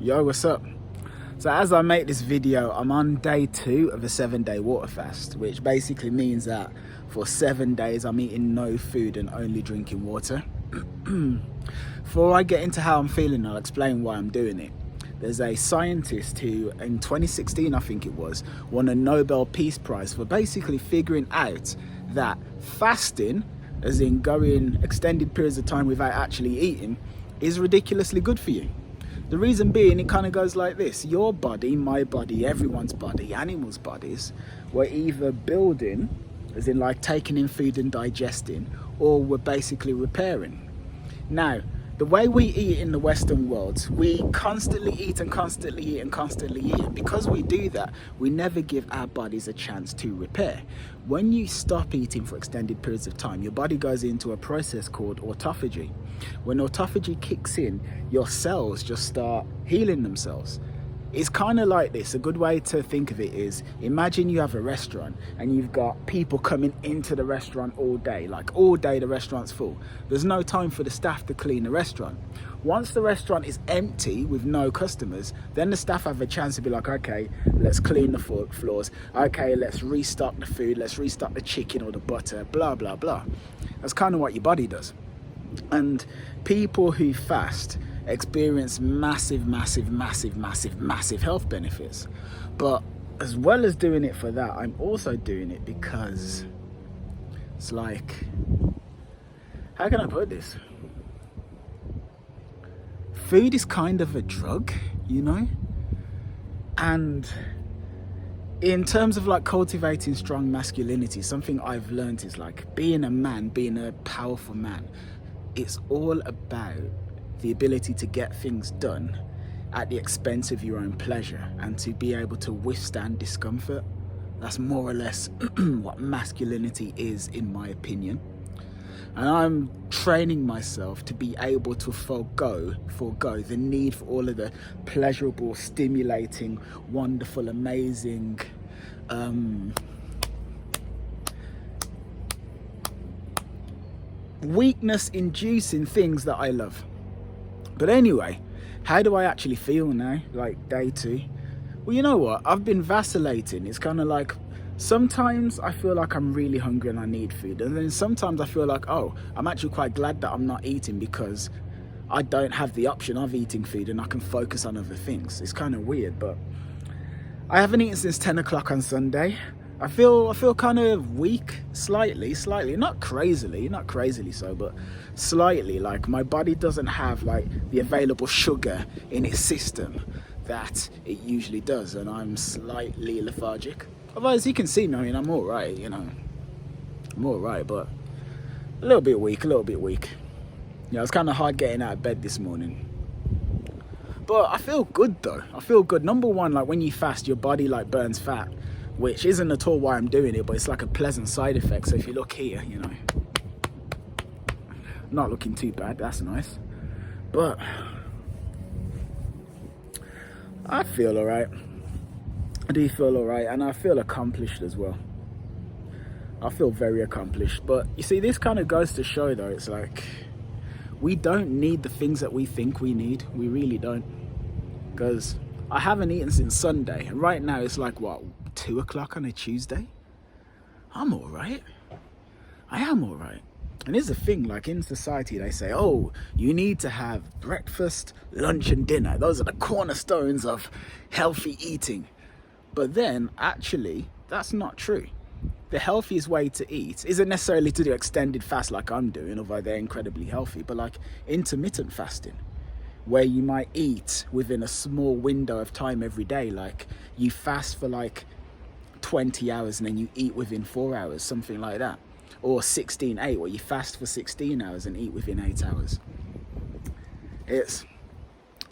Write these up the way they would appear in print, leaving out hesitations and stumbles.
Yo, what's up? So as I make this video, I'm on day 2 of a 7-day water fast, which basically means that for 7 days I'm eating no food and only drinking water. Before I get into how I'm feeling, I'll explain why I'm doing it. There's a scientist who, in 2016 I think it was, won a Nobel Peace Prize for basically figuring out that fasting, as in going extended periods of time without actually eating, is ridiculously good for you. The reason being, it kind of goes like this. Your body, my body, everyone's body, animals' bodies, were either building, as in like taking in food and digesting, or we're basically repairing. Now, the way we eat in the Western world, we constantly eat and constantly eat and constantly eat. And because we do that, we never give our bodies a chance to repair. When you stop eating for extended periods of time, your body goes into a process called autophagy. When autophagy kicks in, your cells just start healing themselves. It's kind of like this. A good way to think of it is, imagine you have a restaurant and you've got people coming into the restaurant all day, like all day the restaurant's full. There's no time for the staff to clean the restaurant. Once the restaurant is empty with no customers, then the staff have a chance to be like, okay, let's clean the floors. Okay, let's restock the food. Let's restock the chicken or the butter, blah, blah, blah. That's kind of what your body does. And people who fast experience massive health benefits. But as well as doing it for that, I'm also doing it because it's like, how can I put this? Food is kind of a drug, you know? And in terms of like cultivating strong masculinity, something I've learned is like being a man, being a powerful man, it's all about the ability to get things done at the expense of your own pleasure and to be able to withstand discomfort. That's more or less what masculinity is, in my opinion. And I'm training myself to be able to forego the need for all of the pleasurable, stimulating, wonderful, amazing, weakness-inducing things that I love. But anyway, how do I actually feel now, like day 2? Well, you know what? I've been vacillating. It's kind of like, sometimes I feel like I'm really hungry and I need food. And then sometimes I feel like, oh, I'm actually quite glad that I'm not eating because I don't have the option of eating food and I can focus on other things. It's kind of weird, but I haven't eaten since 10 o'clock on Sunday. I feel kind of weak, slightly, not crazily so, but slightly. Like my body doesn't have like the available sugar in its system that it usually does, and I'm slightly lethargic. Otherwise, you can see me, I mean, I'm all right, you know. I'm all right, but a little bit weak. Yeah, it's kind of hard getting out of bed this morning. But I feel good though. I feel good. Number one, like when you fast, your body like burns fat, which isn't at all why I'm doing it, but it's like a pleasant side effect. So if you look here, you know, not looking too bad, that's nice. But I feel all right. I do feel all right, and I feel accomplished as well. I feel very accomplished. But you see, this kind of goes to show though, it's like, we don't need the things that we think we need. We really don't. Because I haven't eaten since Sunday, and right now it's like, what, 2 o'clock on a Tuesday? I'm all right. I am all right. And here's the thing, like in society, they say, oh, you need to have breakfast, lunch and dinner. Those are the cornerstones of healthy eating. But then actually, that's not true. The healthiest way to eat isn't necessarily to do extended fast like I'm doing, although they're incredibly healthy, but like intermittent fasting, where you might eat within a small window of time every day. Like you fast for like 20 hours and then you eat within 4 hours, something like that. Or 16-8, where you fast for 16 hours and eat within 8 hours.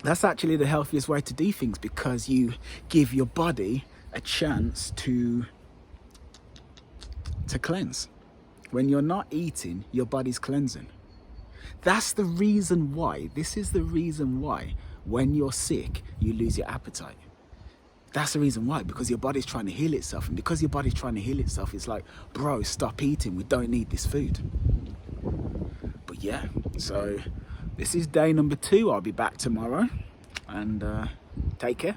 That's actually the healthiest way to do things, because you give your body a chance to cleanse. When you're not eating, your body's cleansing. That's the reason why, this is the reason why when you're sick, you lose your appetite. That's the reason why, because your body's trying to heal itself. And because your body's trying to heal itself, it's like, bro, stop eating. We don't need this food. But yeah, so this is day number 2. I'll be back tomorrow. and take care.